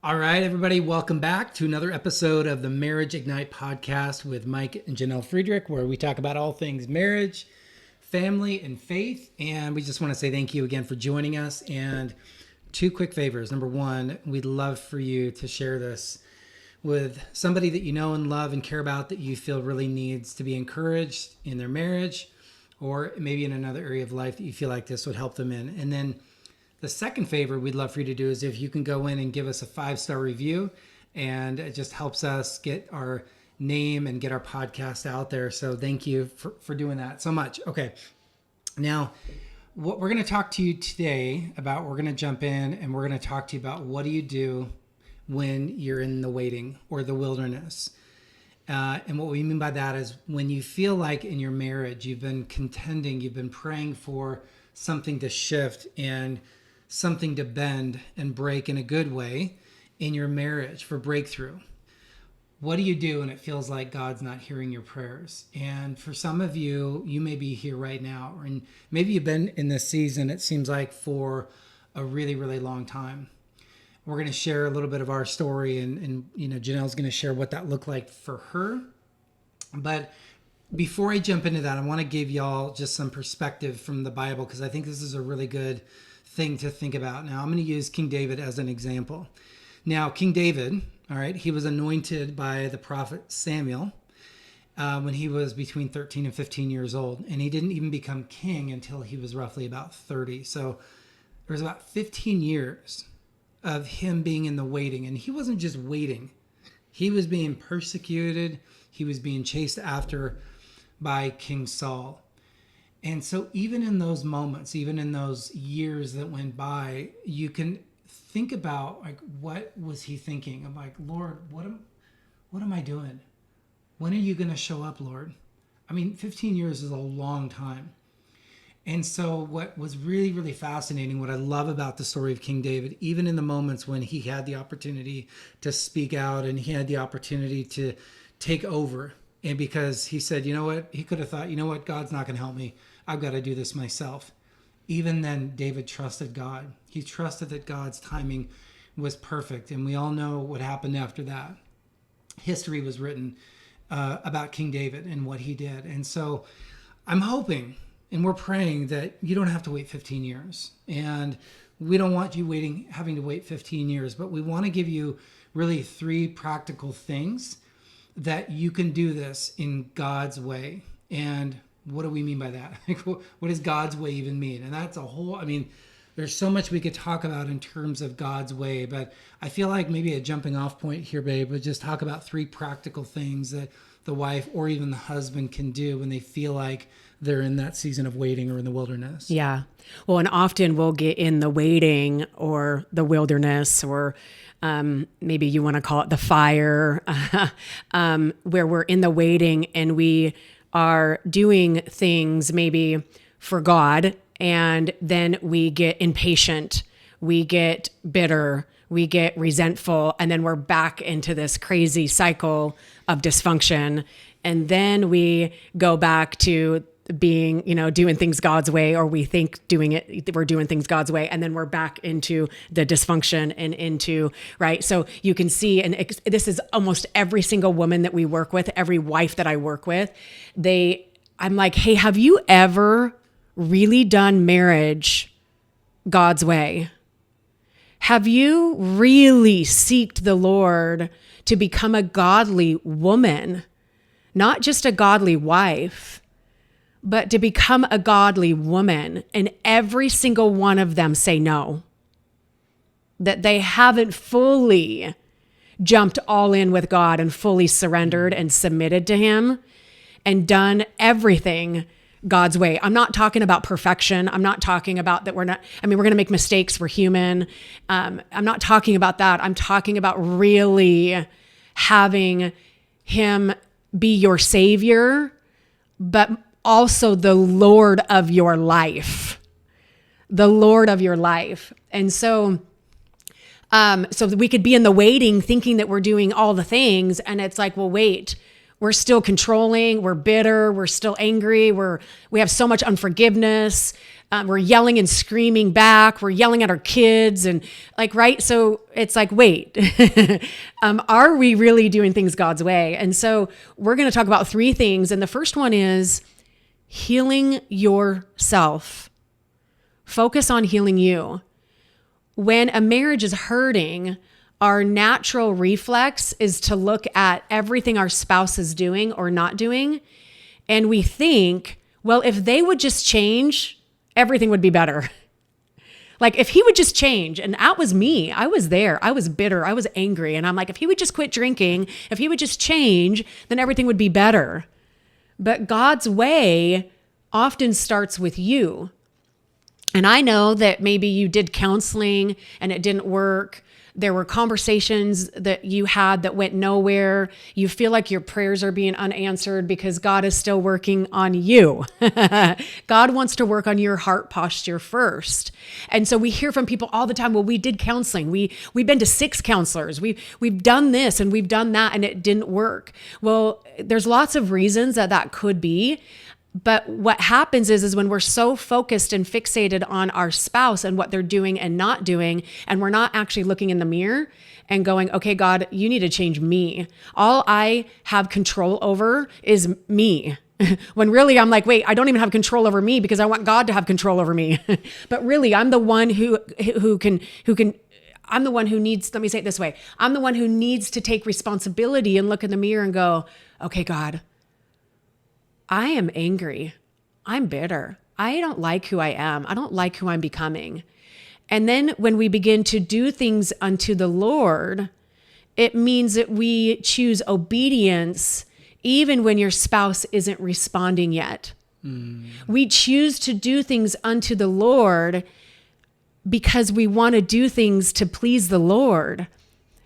All right, everybody, welcome back to another episode of the Marriage Ignite podcast with Mike and Janelle Friedrich, where we talk about all things marriage, family, and faith. And we just want to say thank you again for joining us. And two quick favors. Number one, we'd love for you to share this with somebody that you know and love and care about that you feel really needs to be encouraged in their marriage, or maybe in another area of life that you feel like this would help them in. And then the second favor we'd love for you to do is if you can go in and give us a 5-star review, and it just helps us get our name and get our podcast out there. So thank you for doing that so much. Okay. Now, what we're going to talk to you today about, we're going to jump in and we're going to talk to you about what do you do when you're in the waiting or the wilderness. And what we mean by that is when you feel like in your marriage, you've been contending, you've been praying for something to shift and something to bend and break in a good way in your marriage for breakthrough. What do you do when it feels like God's not hearing your prayers? And for some of you, you may be here right now, and maybe you've been in this season, it seems like, for a really, really long time. We're going to share a little bit of our story, and Janelle's going to share what that looked like for her. But before I jump into that, I want to give y'all just some perspective from the Bible, because I think this is a really good thing to think about. Now, I'm going to use King David as an example. Now, King David, all right, he was anointed by the prophet Samuel when he was between 13 and 15 years old, and he didn't even become king until he was roughly about 30. So there was about 15 years of him being in the waiting, and he wasn't just waiting. He was being persecuted. He was being chased after by King Saul. And so even in those moments, even in those years that went by, you can think about, like, what was he thinking? I'm like, Lord, what am I doing? When are you going to show up, Lord? I mean, 15 years is a long time. And so what was really, really fascinating, what I love about the story of King David, even in the moments when he had the opportunity to speak out and he had the opportunity to take over, and because he said, you know what, he could have thought, you know what, God's not going to help me. I've got to do this myself. Even then, David trusted God. He trusted that God's timing was perfect. And we all know what happened after that. History was written about King David and what he did. And so I'm hoping, and we're praying, that you don't have to wait 15 years. And we don't want you having to wait 15 years, but we want to give you really 3 practical things that you can do this in God's way. And what do we mean by that? What does God's way even mean? And that's there's so much we could talk about in terms of God's way, but I feel like maybe a jumping off point here, babe, would just talk about 3 practical things that the wife or even the husband can do when they feel like they're in that season of waiting or in the wilderness. Yeah. Well, and often we'll get in the waiting or the wilderness, or maybe you want to call it the fire, where we're in the waiting and we are doing things maybe for God, and then we get impatient, we get bitter, we get resentful, and then we're back into this crazy cycle of dysfunction. And then we go back to being, doing things God's way, or we think we're doing things God's way. And then we're back into the dysfunction and into, right? So you can see, and this is almost every single woman that we work with, every wife that I work with, I'm like, hey, have you ever really done marriage God's way? Have you really seeked the Lord to become a godly woman, not just a godly wife, but to become a godly woman? And every single one of them say no, that they haven't fully jumped all in with God and fully surrendered and submitted to Him and done everything God's way. I'm not talking about perfection. I'm not talking about that we're going to make mistakes. We're human. I'm not talking about that. I'm talking about really having Him be your Savior, but also the Lord of your life, the Lord of your life. And so we could be in the waiting thinking that we're doing all the things. And it's like, well, wait, we're still controlling, we're bitter, we're still angry, we have so much unforgiveness. We're yelling and screaming back. We're yelling at our kids and like, right? So it's like, wait, are we really doing things God's way? And so we're going to talk about 3 things. And the first one is healing yourself. Focus on healing you. When a marriage is hurting, our natural reflex is to look at everything our spouse is doing or not doing. And we think, well, if they would just change, everything would be better. Like if he would just change, and that was me. I was there. I was bitter. I was angry. And I'm like, if he would just quit drinking, if he would just change, then everything would be better. But God's way often starts with you. And I know that maybe you did counseling and it didn't work. There were conversations that you had that went nowhere. You feel like your prayers are being unanswered because God is still working on you. God wants to work on your heart posture first. And so we hear from people all the time, well, we did counseling. We've been to 6 counselors. We've done this and we've done that and it didn't work. Well, there's lots of reasons that could be. But what happens is when we're so focused and fixated on our spouse and what they're doing and not doing, and we're not actually looking in the mirror and going, okay, God, you need to change me. All I have control over is me. When really I'm like, wait, I don't even have control over me because I want God to have control over me. But really, I'm the one who can, I'm the one who needs, let me say it this way. I'm the one who needs to take responsibility and look in the mirror and go, okay, God, I am angry. I'm bitter. I don't like who I am. I don't like who I'm becoming. And then when we begin to do things unto the Lord, it means that we choose obedience even when your spouse isn't responding yet. We choose to do things unto the Lord because we want to do things to please the Lord,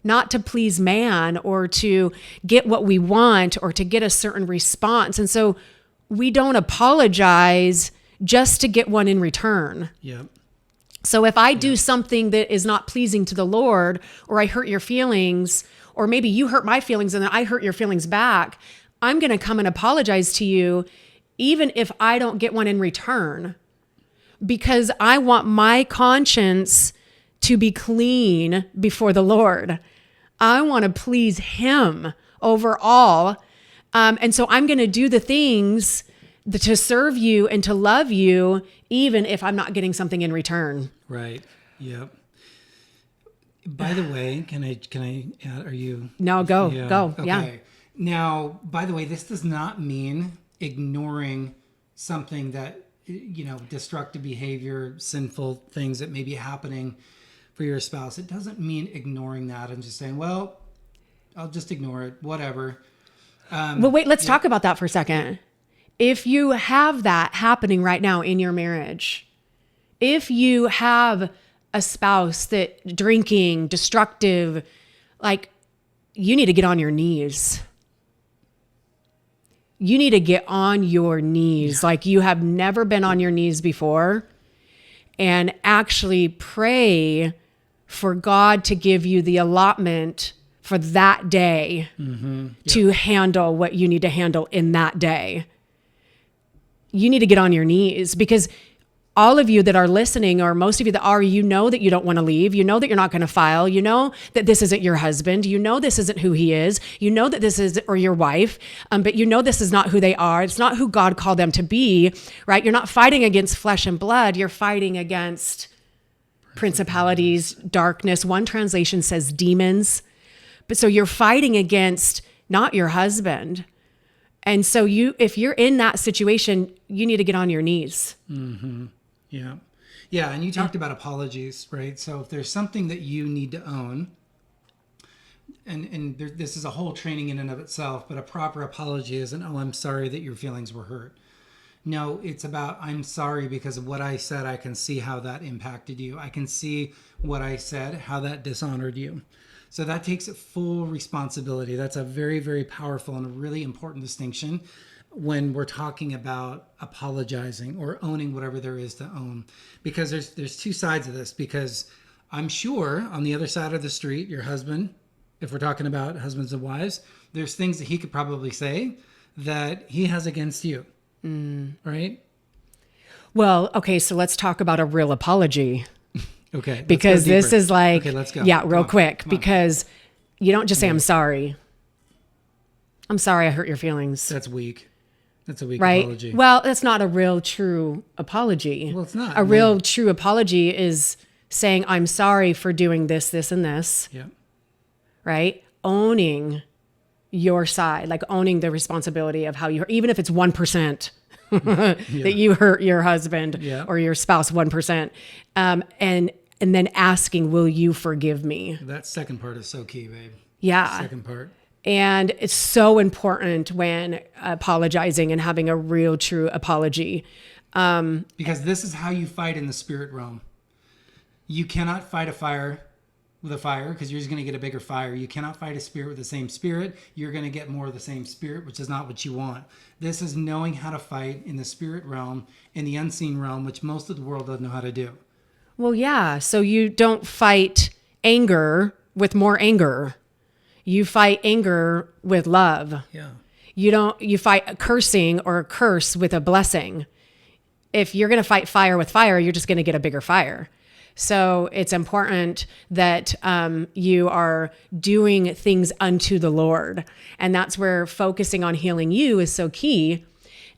not to please man or to get what we want or to get a certain response. And so we don't apologize just to get one in return. Yep. So if I do something that is not pleasing to the Lord, or I hurt your feelings, or maybe you hurt my feelings and then I hurt your feelings back, I'm going to come and apologize to you, even if I don't get one in return, because I want my conscience to be clean before the Lord. I want to please him over all. And so I'm going to do the things to serve you and to love you, even if I'm not getting something in return. Right. Yep. By the way, can I add, are you? No, go. Okay. Yeah. Now, by the way, this does not mean ignoring something that, destructive behavior, sinful things that may be happening for your spouse. It doesn't mean ignoring that and just saying, well, I'll just ignore it, whatever. Well, wait, let's talk about that for a second. If you have that happening right now in your marriage, if you have a spouse that drinking, destructive, like you need to get on your knees. You need to get on your knees like you have never been on your knees before and actually pray for God to give you the allotment for that day to handle what you need to handle in that day. You need to get on your knees because all of you that are listening, or most of you that are, you know that you don't want to leave. You know that you're not going to file. You know that this isn't your husband. You know this isn't who he is. You know that this is, or your wife, but you know this is not who they are. It's not who God called them to be, right? You're not fighting against flesh and blood. You're fighting against principalities, darkness. One translation says demons. But so you're fighting against not your husband. And so if you're in that situation, you need to get on your knees. Mm-hmm. Yeah. Yeah. And you talked about apologies, right? So if there's something that you need to own, and this is a whole training in and of itself, but a proper apology isn't, oh, I'm sorry that your feelings were hurt. No, it's about, I'm sorry because of what I said. I can see how that impacted you. I can see what I said, how that dishonored you. So that takes full responsibility. That's a very, very powerful and a really important distinction when we're talking about apologizing or owning whatever there is to own. Because there's 2 sides of this. Because I'm sure on the other side of the street, your husband if we're talking about husbands and wives, there's things that he could probably say that he has against you. Right? Well, okay, so let's talk about a real apology. Okay. Because this is like, okay, let's go. Yeah, real quick, Come on. because you don't just say, I'm sorry. I'm sorry I hurt your feelings. That's weak. That's a weak Right? apology. Well, that's not a real true apology. Well, it's not. A real true apology is saying, I'm sorry for doing this, this, and this, Yeah. right? Owning your side, like owning the responsibility of how you, even if it's 1%. That you hurt your husband or your spouse 1%, and then asking, will you forgive me? That second part is so key, babe. Yeah. Second part. And it's so important when apologizing and having a real, true apology. Because this is how you fight in the spirit realm. You cannot fight a fire with a fire because you're just going to get a bigger fire. You cannot fight a spirit with the same spirit. You're going to get more of the same spirit, which is not what you want. This is knowing how to fight in the spirit realm, in the unseen realm, which most of the world doesn't know how to do. Well, yeah. So you don't fight anger with more anger. You fight anger with love. Yeah. You fight cursing or a curse with a blessing. If you're going to fight fire with fire, you're just going to get a bigger fire. So it's important that you are doing things unto the Lord. And that's where focusing on healing you is so key.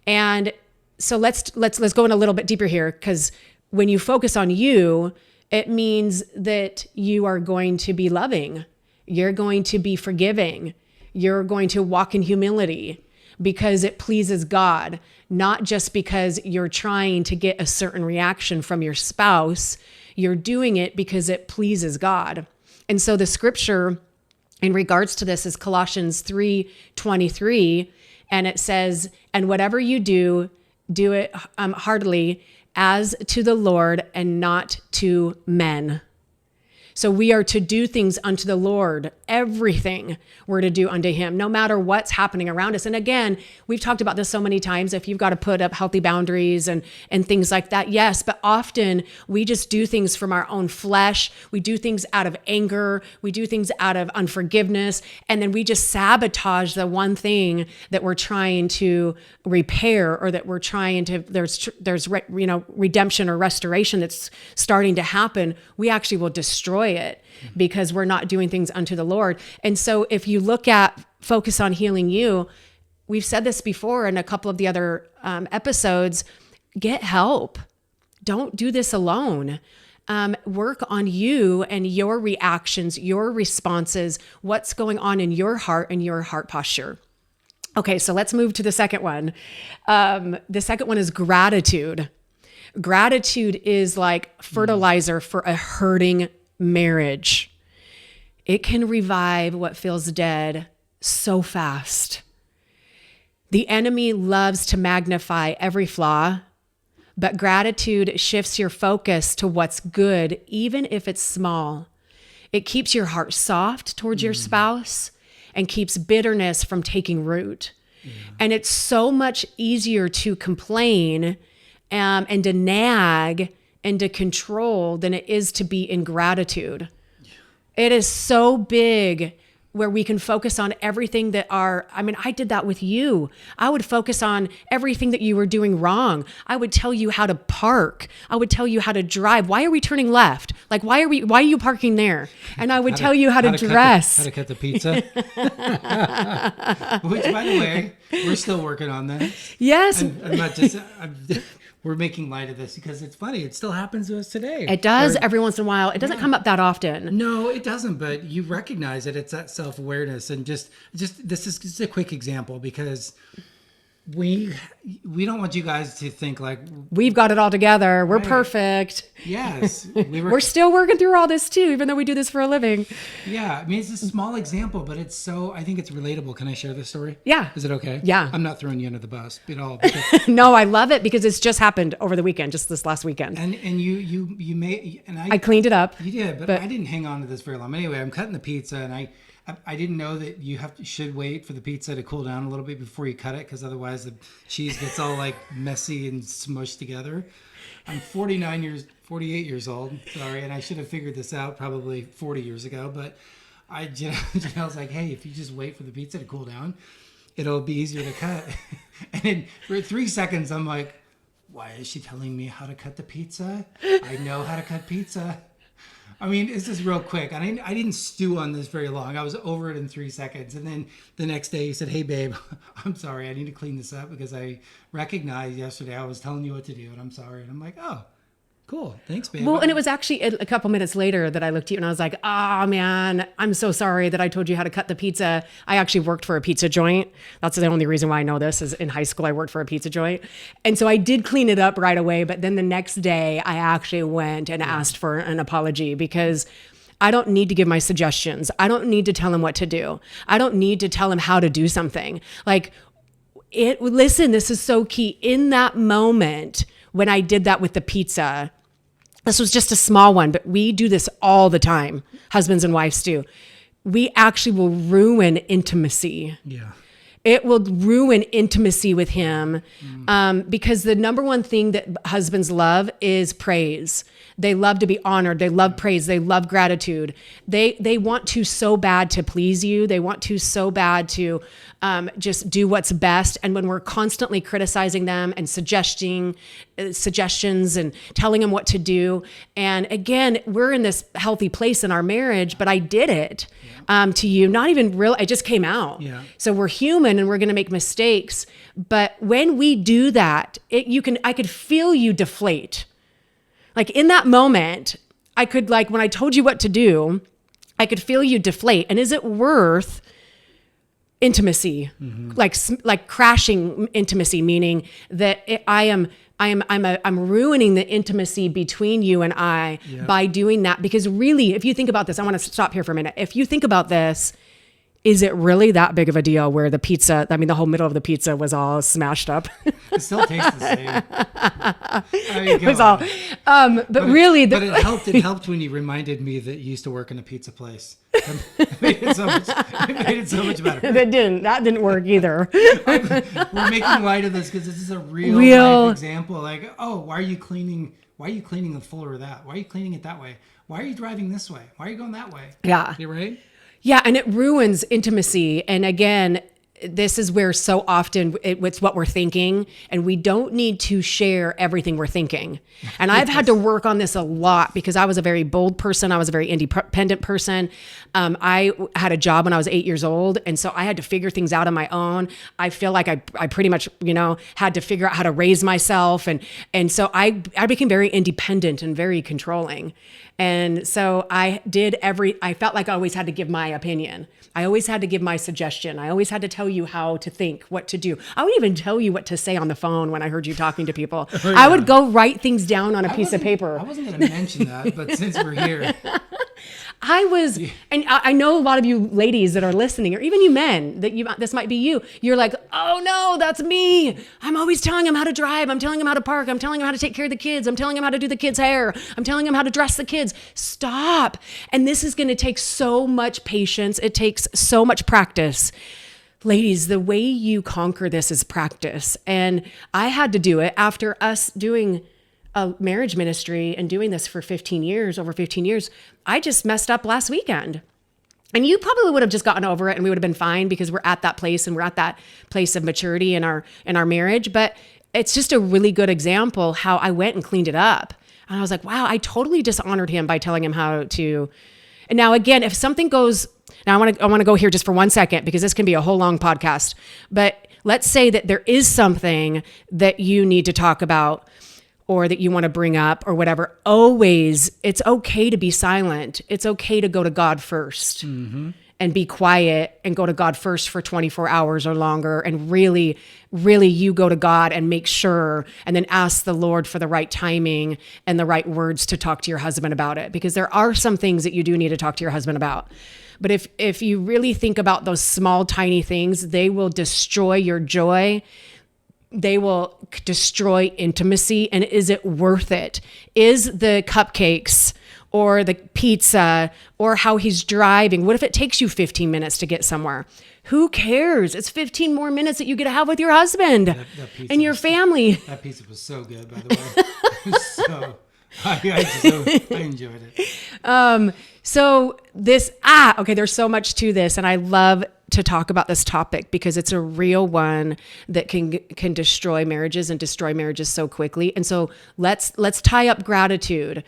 And so let's go in a little bit deeper here, because when you focus on you, it means that you are going to be loving. You're going to be forgiving. You're going to walk in humility because it pleases God, not just because you're trying to get a certain reaction from your spouse. You're doing it because it pleases God. And so the scripture in regards to this is Colossians 3:23, and it says, and whatever you do, do it heartily as to the Lord and not to men. So we are to do things unto the Lord. Everything we're to do unto him, no matter what's happening around us. And again, we've talked about this so many times. If you've got to put up healthy boundaries and things like that, yes. But often we just do things from our own flesh. We do things out of anger. We do things out of unforgiveness. And then we just sabotage the one thing that we're trying to repair, or that we're trying to, there's redemption or restoration that's starting to happen. We actually will destroy it because we're not doing things unto the Lord. And so if you look at focus on healing you, we've said this before in a couple of the other episodes, get help. Don't do this alone. Work on you and your reactions, your responses, what's going on in your heart and your heart posture. Okay, so let's move to the second one. The second one is gratitude. Gratitude is like fertilizer for a hurting marriage. It can revive what feels dead so fast. The enemy loves to magnify every flaw, but gratitude shifts your focus to what's good, even if it's small. It keeps your heart soft towards your spouse and keeps bitterness from taking root. Yeah. And it's so much easier to complain and to nag and to control than it is to be in gratitude. Yeah. It is so big where we can focus on everything I did that with you. I would focus on everything that you were doing wrong. I would tell you how to park. I would tell you how to drive. Why are we turning left? Like, why are you parking there? And I would tell you how to dress. How to cut the pizza. Which, by the way, we're still working on that. Yes. I'm not just... We're making light of this because it's funny. It still happens to us today. It does every once in a while. It doesn't come up that often. No, it doesn't. But you recognize it. It's that self-awareness. And just this is just a quick example because we don't want you guys to think like we've got it all together. We're perfect. Yes. We're still working through all this too, even though we do this for a living. Yeah. I mean, it's a small example, but I think it's relatable. Can I share this story? Yeah. Is it okay? Yeah. I'm not throwing you under the bus at all. No, I love it because it's just happened over the weekend, just this last weekend. And you may, and I cleaned it up. You did, but I didn't hang on to this very long. Anyway, I'm cutting the pizza and I didn't know that you should wait for the pizza to cool down a little bit before you cut it, because otherwise the cheese gets all like messy and smushed together. I'm 48 years old, sorry, and I should have figured this out probably 40 years ago, but Janelle's like, hey, if you just wait for the pizza to cool down, it'll be easier to cut. And then for 3 seconds, I'm like, why is she telling me how to cut the pizza? I know how to cut pizza. I mean, it's just real quick. I didn't stew on this very long. I was over it in 3 seconds. And then the next day he said, hey, babe, I'm sorry. I need to clean this up because I recognized yesterday I was telling you what to do. And I'm sorry. And I'm like, oh, cool. Thanks, babe. Well, and it was actually a couple minutes later that I looked at you and I was like, oh man, I'm so sorry that I told you how to cut the pizza. I actually worked for a pizza joint. That's the only reason why I know this is in high school, I worked for a pizza joint. And so I did clean it up right away. But then the next day I actually went and asked for an apology because I don't need to give my suggestions. I don't need to tell him what to do. I don't need to tell him how to do something. Listen, this is so key. In that moment, when I did that with the pizza, this was just a small one, but we do this all the time. Husbands and wives do. We actually will ruin intimacy. Yeah. It will ruin intimacy with him because the number one thing that husbands love is praise. They love to be honored. They love praise. They love gratitude. They want to so bad to please you. They want to so bad to just do what's best. And when we're constantly criticizing them and suggestions and telling them what to do, and again, we're in this healthy place in our marriage, but I did it to you. Not even real. It just came out. Yeah. So we're human and we're going to make mistakes. But when we do that, I could feel you deflate. Like in that moment, I could when I told you what to do, I could feel you deflate. And is it worth intimacy? Mm-hmm. Like crashing intimacy, meaning that I'm ruining the intimacy between you and I by doing that. Because really, if you think about this, I want to stop here for a minute. If you think about this, is it really that big of a deal where the pizza, the whole middle of the pizza was all smashed up? It still tastes the same. It was all, but really. But it helped. It helped when you reminded me that you used to work in a pizza place. It made it so much better. That didn't work either. We're making light of this because this is a real life example. Like, oh, why are you cleaning the floor of that? Why are you cleaning it that way? Why are you driving this way? Why are you going that way? Yeah. You right? Yeah, and it ruins intimacy. And again, this is where so often it's what we're thinking, and we don't need to share everything we're thinking. And I've had to work on this a lot because I was a very bold person. I was a very independent person. I had a job when I was 8 years old, and so I had to figure things out on my own. I feel like I pretty much, had to figure out how to raise myself. And so I became very independent and very controlling. And so I felt like I always had to give my opinion. I always had to give my suggestion. I always had to tell you how to think, what to do. I would even tell you what to say on the phone when I heard you talking to people. Oh, yeah. I would go write things down on a piece of paper. I wasn't going to mention that, but since we're here. And I know a lot of you ladies that are listening, or even you men, this might be you. You're like, oh no, that's me. I'm always telling him how to drive. I'm telling him how to park. I'm telling him how to take care of the kids. I'm telling him how to do the kids' hair. I'm telling him how to dress the kids. Stop. And this is going to take so much patience. It takes so much practice. Ladies, the way you conquer this is practice. And I had to do it after us doing a marriage ministry and doing this for over 15 years. I just messed up last weekend. And you probably would have just gotten over it and we would have been fine because we're at that place and we're at that place of maturity in our marriage. But it's just a really good example how I went and cleaned it up. And I was like, wow, I totally dishonored him by telling him how to. And now again, if something goes, now I want to go here just for 1 second because this can be a whole long podcast. But let's say that there is something that you need to talk about or that you want to bring up or whatever. Always, it's okay to be silent. It's okay to go to God first. Mm-hmm. And be quiet and go to God first for 24 hours or longer. And really, really you go to God and make sure and then ask the Lord for the right timing and the right words to talk to your husband about it. Because there are some things that you do need to talk to your husband about. But if you really think about those small, tiny things, they will destroy your joy. They will destroy intimacy. And is it worth it? Is the cupcakes or the pizza, or how he's driving? What if it takes you 15 minutes to get somewhere? Who cares? It's 15 more minutes that you get to have with your husband and your family. That pizza was so good, by the way. I enjoyed it. So okay, there's so much to this, and I love to talk about this topic because it's a real one that can destroy marriages and destroy marriages so quickly. And so let's tie up gratitude.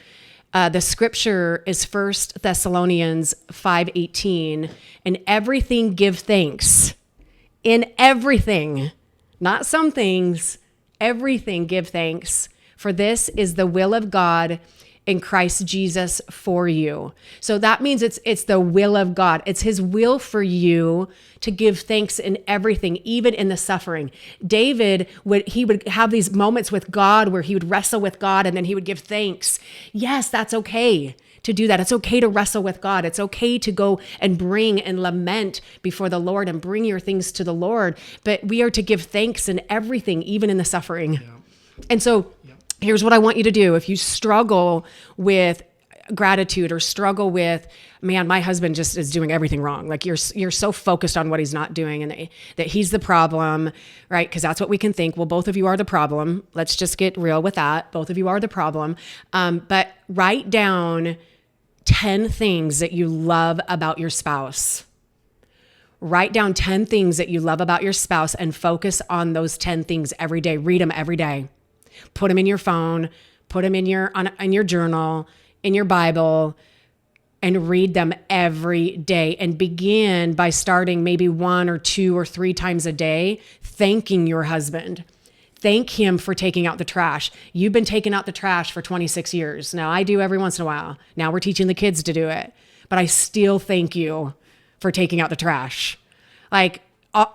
The scripture is 1 Thessalonians 5:18, "In everything give thanks." In everything, not some things, everything give thanks, for this is the will of God in Christ Jesus for you. So that means it's the will of God. It's his will for you to give thanks in everything, even in the suffering. David would have these moments with God where he would wrestle with God and then he would give thanks. Yes, that's okay to do that. It's okay to wrestle with God. It's okay to go and bring and lament before the Lord and bring your things to the Lord. But we are to give thanks in everything, even in the suffering. Yeah. And so here's what I want you to do. If you struggle with gratitude or struggle with, man, my husband just is doing everything wrong. Like you're so focused on what he's not doing and that he's the problem, right? Because that's what we can think. Well, both of you are the problem. Let's just get real with that. Both of you are the problem. But write down 10 things that you love about your spouse. Write down 10 things that you love about your spouse and focus on those 10 things every day. Read them every day. Put them in your phone, put them in your journal, in your Bible, and read them every day. And begin by starting maybe 1 or 2 or 3 times a day, thanking your husband. Thank him for taking out the trash. You've been taking out the trash for 26 years. Now I do every once in a while. Now we're teaching the kids to do it, but I still thank you for taking out the trash. Like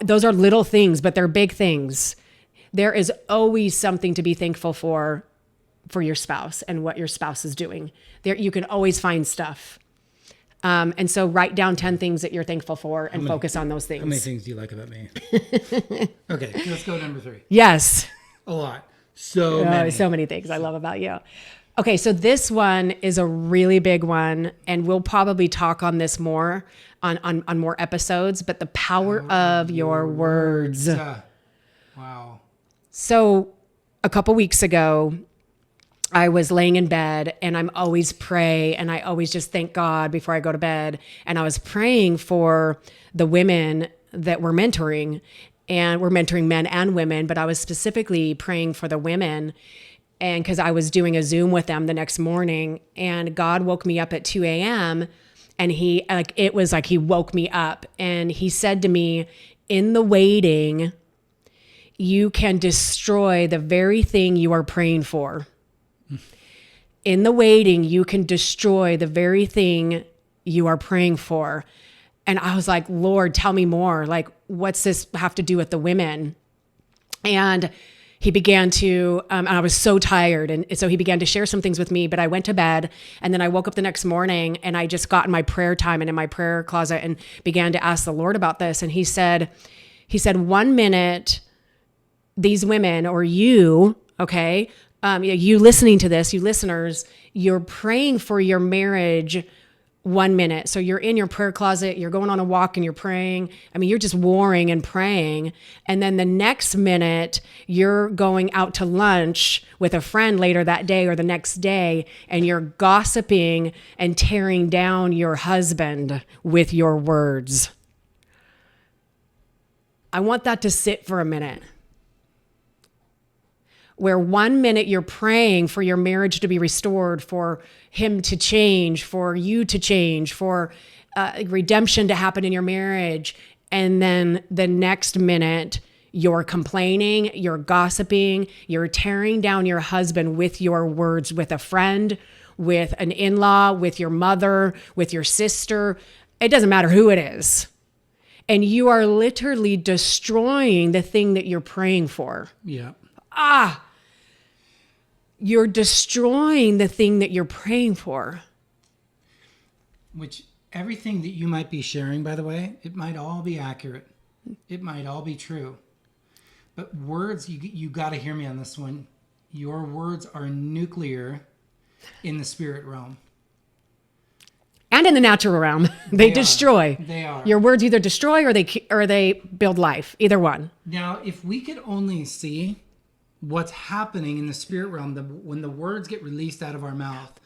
those are little things, but they're big things. There is always something to be thankful for your spouse and what your spouse is doing. There, you can always find stuff. And so write down 10 things that you're thankful for and focus on those things. How many things do you like about me? Okay, let's go number 3. Yes. A lot. So many. So many things I love about you. Okay, so this one is a really big one, and we'll probably talk on this more on more episodes, but the power of your words. Wow. So a couple weeks ago, I was laying in bed and I'm always pray and I always just thank God before I go to bed. And I was praying for the women that we're mentoring, and we're mentoring men and women, but I was specifically praying for the women. And because I was doing a Zoom with them the next morning, and God woke me up at 2 a.m. and it was like he woke me up and he said to me, in the waiting, you can destroy the very thing you are praying for. In the waiting, you can destroy the very thing you are praying for. And I was like, Lord, tell me more. Like, what's this have to do with the women? And he began to, and I was so tired. And so he began to share some things with me, but I went to bed and then I woke up the next morning and I just got in my prayer time and in my prayer closet and began to ask the Lord about this. And he said, 1 minute, these women or you, okay, you listening to this, you listeners, you're praying for your marriage 1 minute. So you're in your prayer closet, you're going on a walk and you're praying. I mean, you're just warring and praying. And then the next minute, you're going out to lunch with a friend later that day or the next day, and you're gossiping and tearing down your husband with your words. I want that to sit for a minute. Where 1 minute you're praying for your marriage to be restored, for him to change, for you to change, for redemption to happen in your marriage. And then the next minute you're complaining, you're gossiping, you're tearing down your husband with your words, with a friend, with an in-law, with your mother, with your sister. It doesn't matter who it is. And you are literally destroying the thing that you're praying for. Yeah. You're destroying the thing that you're praying for. Which everything that you might be sharing, by the way, it might all be accurate. It might all be true. But words, you got to hear me on this one. Your words are nuclear in the spirit realm. And in the natural realm. They destroy. They are. Your words either destroy or they build life. Either one. Now, if we could only see what's happening in the spirit realm when the words get released out of our mouth,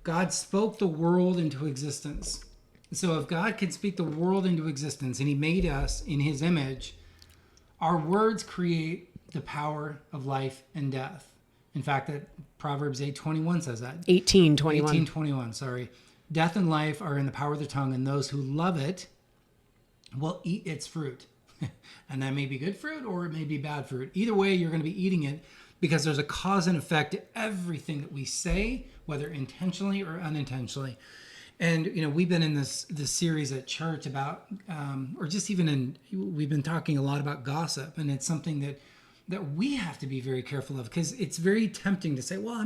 God spoke the world into existence. So if God can speak the world into existence and he made us in his image, our words create the power of life and death. In fact, that Proverbs 8:21 says that. 18:21. 18:21, sorry. Death and life are in the power of the tongue, and those who love it will eat its fruit. And that may be good fruit or it may be bad fruit. Either way, you're going to be eating it because there's a cause and effect to everything that we say, whether intentionally or unintentionally. And, we've been in this series at church about, or just even we've been talking a lot about gossip. And it's something that we have to be very careful of, because it's very tempting to say, well,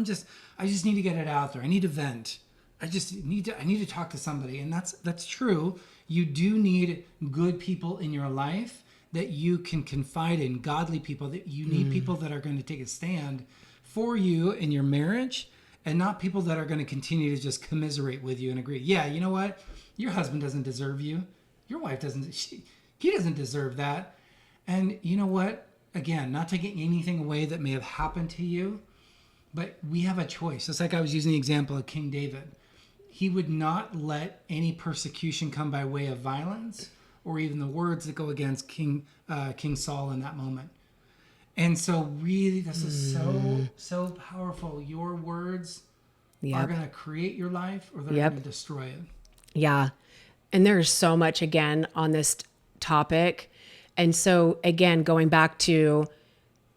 I just need to get it out there. I need to vent. I need to talk to somebody. And that's true. You do need good people in your life that you can confide in, godly people, that you need people that are going to take a stand for you in your marriage, and not people that are going to continue to just commiserate with you and agree. Yeah, you know what? Your husband doesn't deserve you. Your wife he doesn't deserve that. And you know what? Again, not taking anything away that may have happened to you, but we have a choice. Just like I was using the example of King David. He would not let any persecution come by way of violence or even the words that go against King Saul in that moment. And so really, this is so powerful. Your words are going to create your life, or they're going to destroy it. Yeah. And there's so much, again, on this topic. And so, again, going back to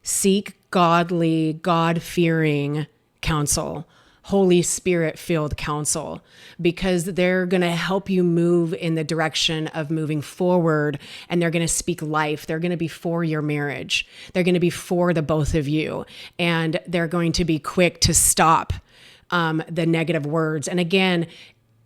seek godly, God-fearing counsel, Holy Spirit-filled counsel, because they're going to help you move in the direction of moving forward, and they're going to speak life. They're going to be for your marriage. They're going to be for the both of you, and they're going to be quick to stop the negative words. And again,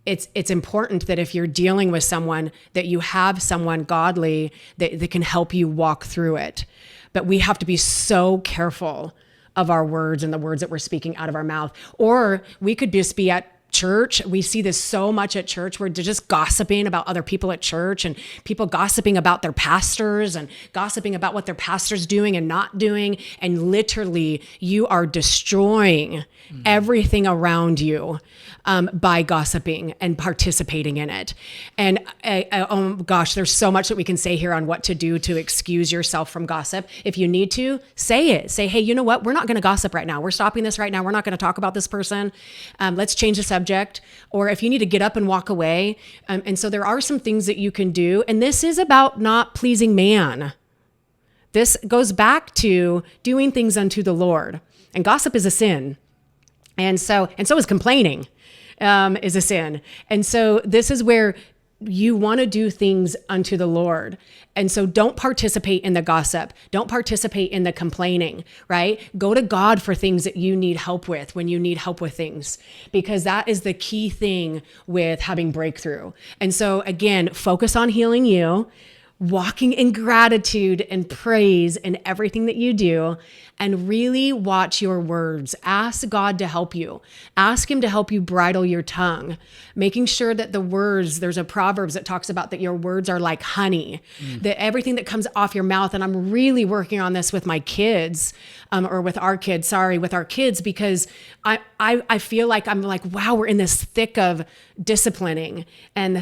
it's important that if you're dealing with someone, that you have someone godly that can help you walk through it. But we have to be so careful of our words and the words that we're speaking out of our mouth. Or we could just be at church. We see this so much at church where they're just gossiping about other people at church, and people gossiping about their pastors and gossiping about what their pastor's doing and not doing. And literally you are destroying everything around you by gossiping and participating in it. And oh gosh, there's so much that we can say here on what to do to excuse yourself from gossip. If you need to, say it. Say, hey, you know what? We're not going to gossip right now. We're stopping this right now. We're not going to talk about this person. Let's change the subject. Or if you need to get up and walk away. And so there are some things that you can do. And this is about not pleasing man. This goes back to doing things unto the Lord. And gossip is a sin. And so is complaining is a sin. And so this is where you want to do things unto the Lord. And so don't participate in the gossip. Don't participate in the complaining, right? Go to God for things that you need help with when you need help with things, because that is the key thing with having breakthrough. And so again, focus on healing you, walking in gratitude and praise in everything that you do, and really watch your words. Ask God to help you. Ask him to help you bridle your tongue, making sure that the words, there's a Proverbs that talks about that your words are like honey, that everything that comes off your mouth. And I'm really working on this with my kids, with our kids, because I feel like I'm like, wow, we're in this thick of disciplining and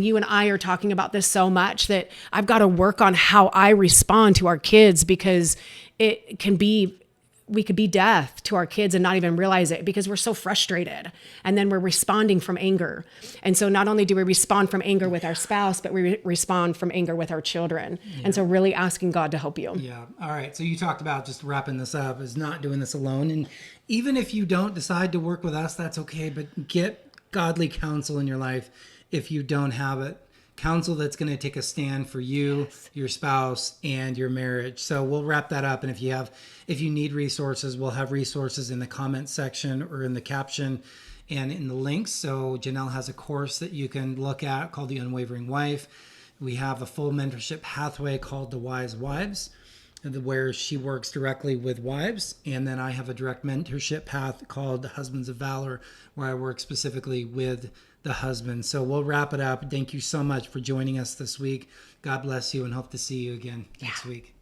you and I are talking about this so much that I've got to work on how I respond to our kids, because we could be death to our kids and not even realize it, because we're so frustrated. And then we're responding from anger. And so not only do we respond from anger with our spouse, but we respond from anger with our children. Yeah. And so really asking God to help you. Yeah. All right. So you talked about, just wrapping this up, is not doing this alone. And even if you don't decide to work with us, that's okay. But get godly counsel in your life if you don't have it. Counsel that's going to take a stand for you, yes, your spouse, and your marriage. So we'll wrap that up. And if you need resources, we'll have resources in the comment section or in the caption and in the links. So Janelle has a course that you can look at called The Unwavering Wife. We have a full mentorship pathway called The Wise Wives, where she works directly with wives. And then I have a direct mentorship path called The Husbands of Valor, where I work specifically with the husband. So we'll wrap it up. Thank you so much for joining us this week. God bless you, and hope to see you again next week.